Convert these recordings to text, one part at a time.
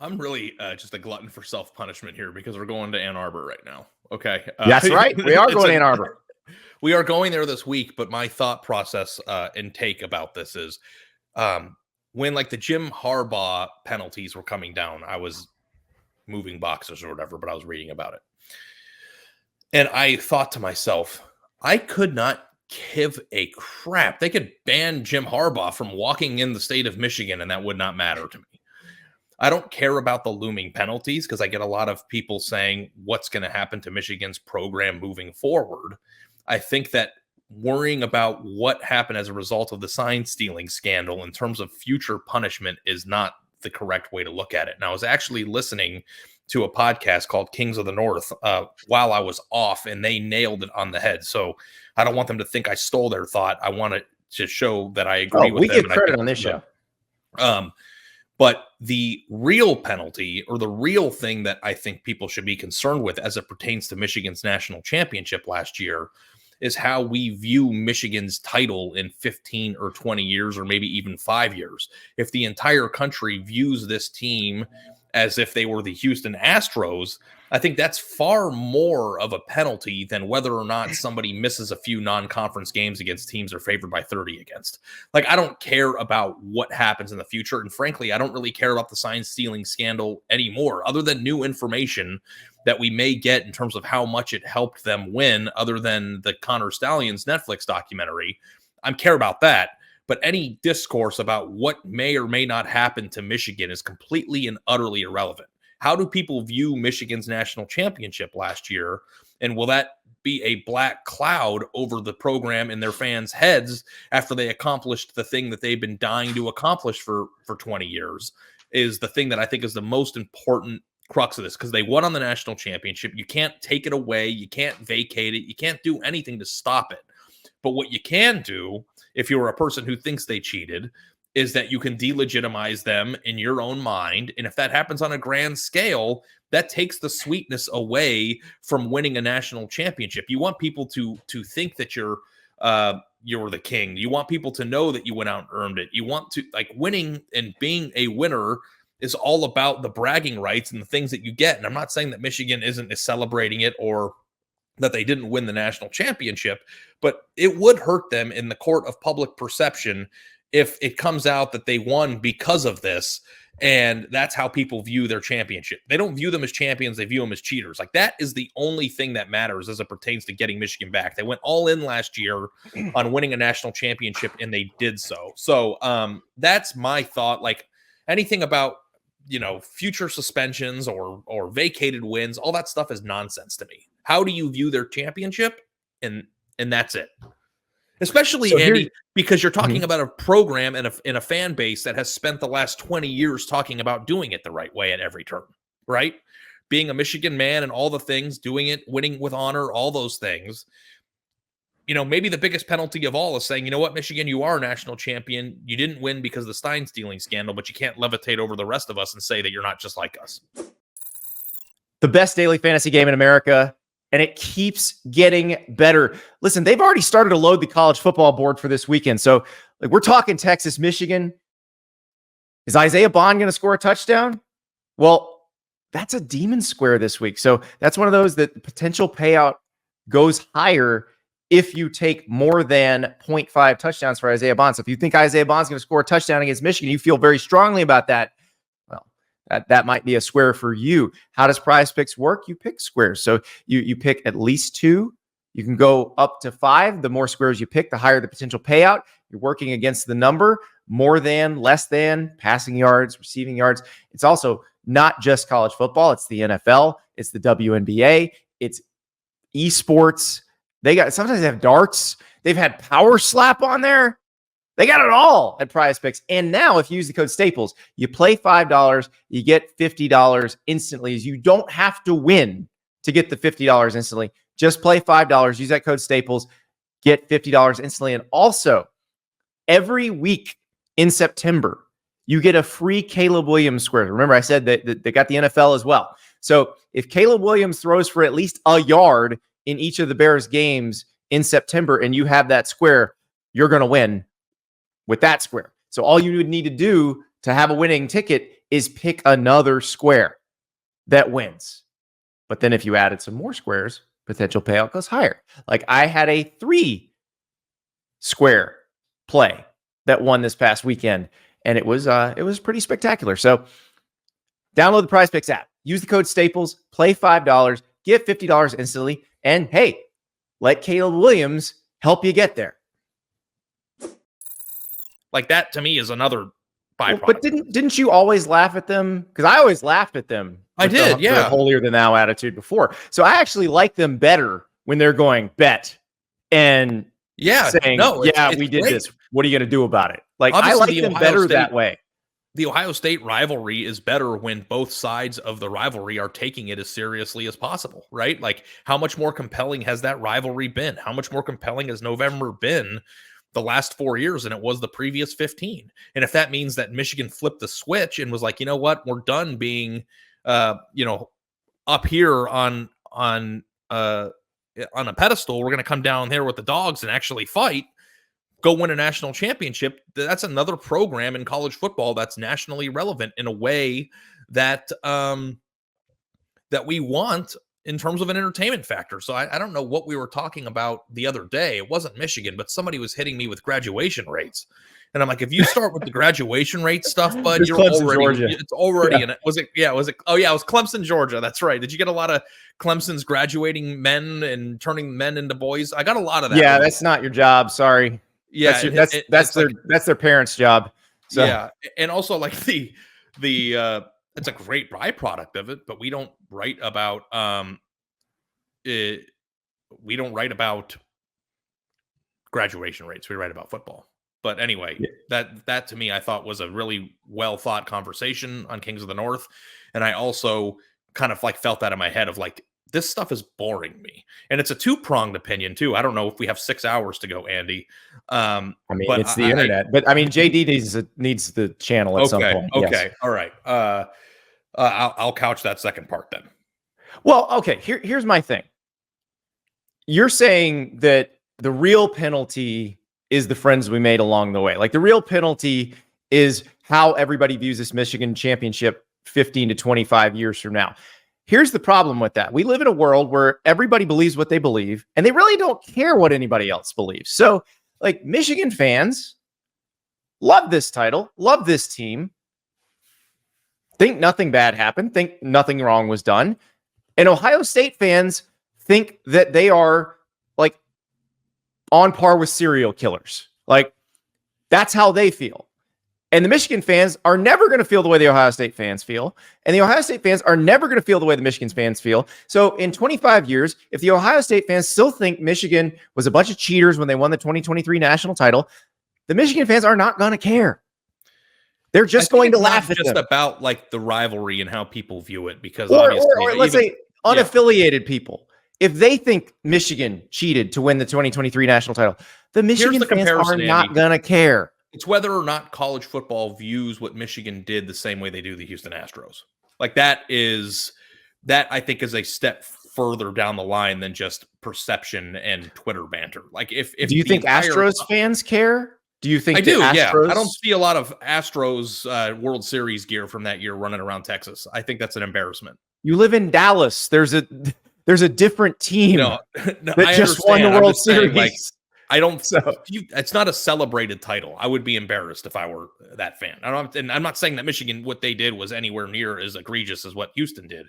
I'm really just a glutton for self-punishment here because we're going to Ann Arbor right now. Okay. That's right. We are going to Ann Arbor. We are going there this week, but my thought process and take about this is when like the Jim Harbaugh penalties were coming down, I was moving boxes or whatever, but I was reading about it. And I thought to myself, I could not give a crap. They could ban Jim Harbaugh from walking in the state of Michigan, and that would not matter to me. I don't care about the looming penalties because I get a lot of people saying what's going to happen to Michigan's program moving forward. I think that worrying about what happened as a result of the sign stealing scandal in terms of future punishment is not the correct way to look at it. And I was actually listening to a podcast called Kings of the North while I was off, and they nailed it on the head. So I don't want them to think I stole their thought. I want to show that I agree with them. We get credit on this show. But the real penalty, or the real thing that I think people should be concerned with as it pertains to Michigan's national championship last year, is how we view Michigan's title in 15 or 20 years, or maybe even 5 years. If the entire country views this team as if they were the Houston Astros, I think that's far more of a penalty than whether or not somebody misses a few non-conference games against teams they're favored by 30 against. Like, I don't care about what happens in the future. And frankly, I don't really care about the sign stealing scandal anymore, other than new information that we may get in terms of how much it helped them win, other than the Connor Stallions Netflix documentary. I care about that. But any discourse about what may or may not happen to Michigan is completely and utterly irrelevant. How do people view Michigan's national championship last year? And will that be a black cloud over the program and their fans' heads after they accomplished the thing that they've been dying to accomplish for 20 years? Is the thing that I think is the most important crux of this, because they won on the national championship. You can't take it away. You can't vacate it. You can't do anything to stop it. But what you can do, if you're a person who thinks they cheated, is that you can delegitimize them in your own mind. And if that happens on a grand scale, that takes the sweetness away from winning a national championship. You want people to think that you're the king. You want people to know that you went out and earned it. You want to, like, winning and being a winner is all about the bragging rights and the things that you get. And I'm not saying that Michigan isn't celebrating it or that they didn't win the national championship, but it would hurt them in the court of public perception if it comes out that they won because of this, and that's how people view their championship. They don't view them as champions, they view them as cheaters. Like, that is the only thing that matters as it pertains to getting Michigan back. They went all in last year on winning a national championship, and they did so. So that's my thought. Like, anything about, future suspensions or vacated wins, all that stuff is nonsense to me. How do you view their championship? And that's it. Especially, so Andy, because you're talking about a program and a fan base that has spent the last 20 years talking about doing it the right way at every turn, right? Being a Michigan man and all the things, doing it, winning with honor, all those things. Maybe the biggest penalty of all is saying, you know what, Michigan, you are a national champion. You didn't win because of the Stein stealing scandal, but you can't levitate over the rest of us and say that you're not just like us. The best daily fantasy game in America, and it keeps getting better. Listen, they've already started to load the college football board for this weekend. So, we're talking Texas, Michigan. Is Isaiah Bond going to score a touchdown? Well, that's a demon square this week. So that's one of those that the potential payout goes higher if you take more than 0.5 touchdowns for Isaiah Bond. So if you think Isaiah Bond's going to score a touchdown against Michigan, you feel very strongly about that. Well, that might be a square for you. How does PrizePicks work? You pick squares. So you pick at least 2. You can go up to 5. The more squares you pick, the higher the potential payout. You're working against the number, more than, less than, passing yards, receiving yards. It's also not just college football. It's the NFL. It's the WNBA. It's esports. Sometimes they have darts. They've had Power Slap on there. They got it all at PrizePicks. And now if you use the code Staples, you play $5, you get $50 instantly. You don't have to win to get the $50 instantly. Just play $5, use that code Staples, get $50 instantly. And also, every week in September, you get a free Caleb Williams square. Remember, I said that they got the NFL as well. So if Caleb Williams throws for at least a yard in each of the Bears games in September and you have that square, you're going to win with that square. So all you would need to do to have a winning ticket is pick another square that wins. But then if you added some more squares, potential payout goes higher. Like I had a 3 square play that won this past weekend, and it was pretty spectacular. So download the PrizePicks app, use the code Staples, play $5, get $50 instantly, and hey, let Caleb Williams help you get there. Like that to me is another byproduct. But didn't you always laugh at them? Because I always laughed at them. I did, yeah. The holier than thou attitude before. So I actually like them better when they're going bet and saying, we did this. What are you going to do about it? Like obviously, I like them better that way. The Ohio State rivalry is better when both sides of the rivalry are taking it as seriously as possible, right? Like how much more compelling has that rivalry been? How much more compelling has November been the last 4 years than it was the previous 15? And if that means that Michigan flipped the switch and was like, you know what, we're done being, up here on a pedestal, we're going to come down here with the dogs and actually fight, go win a national championship. That's another program in college football that's nationally relevant in a way that that we want in terms of an entertainment factor. So I don't know what we were talking about the other day. It wasn't Michigan, but somebody was hitting me with graduation rates. And I'm like, if you start with the graduation rate stuff, bud, you're already, it's already in it. Was it? Oh yeah, it was Clemson, Georgia. That's right. Did you get a lot of Clemson's graduating men and turning men into boys? I got a lot of that. Yeah, that's not your job. Sorry. Yeah, that's their parents' job. So. Yeah, and also like the it's a great byproduct of it, but we don't write about graduation rates. We write about football. But anyway, that to me, I thought was a really well thought conversation on Kings of the North. And I also kind of like felt that in my head of like, this stuff is boring me. And it's a 2-pronged opinion too. I don't know if we have 6 hours to go, Andy. I mean, it's the internet, but I mean, JD needs the channel at some point. Okay. Yes. All right. I'll couch that second part then. Well, okay. Here's my thing. You're saying that the real penalty is the friends we made along the way. Like the real penalty is how everybody views this Michigan championship 15 to 25 years from now. Here's the problem with that. We live in a world where everybody believes what they believe, and they really don't care what anybody else believes. So, like, Michigan fans love this title, love this team, think nothing bad happened, think nothing wrong was done. And Ohio State fans think that they are, like, on par with serial killers. Like, that's how they feel. And the Michigan fans are never going to feel the way the Ohio State fans feel. And the Ohio State fans are never going to feel the way the Michigan fans feel. So in 25 years, if the Ohio State fans still think Michigan was a bunch of cheaters when they won the 2023 national title, the Michigan fans are not going to care. They're just going to laugh at them. It's just about like the rivalry and how people view it, because or let's say unaffiliated people. If they think Michigan cheated to win the 2023 national title, the Michigan fans are not going to care. It's whether or not college football views what Michigan did the same way they do the Houston Astros. Like that I think is a step further down the line than just perception and Twitter banter. Like if do you think Astros fans care? Do you think I do? Yeah, I don't see a lot of Astros World Series gear from that year running around Texas. I think that's an embarrassment. You live in Dallas. There's a different team that just won the World Series. Like, I don't. It's not a celebrated title. I would be embarrassed if I were that fan. And I'm not saying that Michigan, what they did was anywhere near as egregious as what Houston did.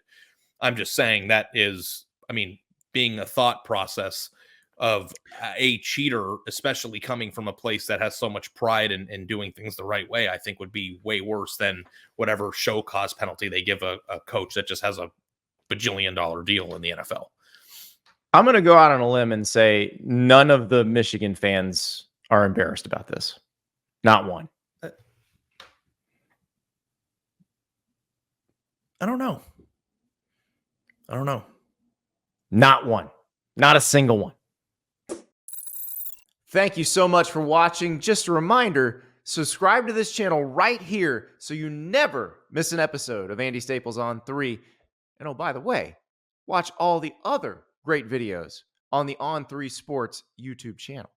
I'm just saying that is, I mean, being a thought process of a cheater, especially coming from a place that has so much pride in doing things the right way, I think would be way worse than whatever show cause penalty they give a coach that just has a bajillion-dollar deal in the NFL. I'm going to go out on a limb and say none of the Michigan fans are embarrassed about this. Not one. I don't know. Not one. Not a single one. Thank you so much for watching. Just a reminder, subscribe to this channel right here so you never miss an episode of Andy Staples on 3. And oh, by the way, watch all the other great videos on the On3 Sports YouTube channel.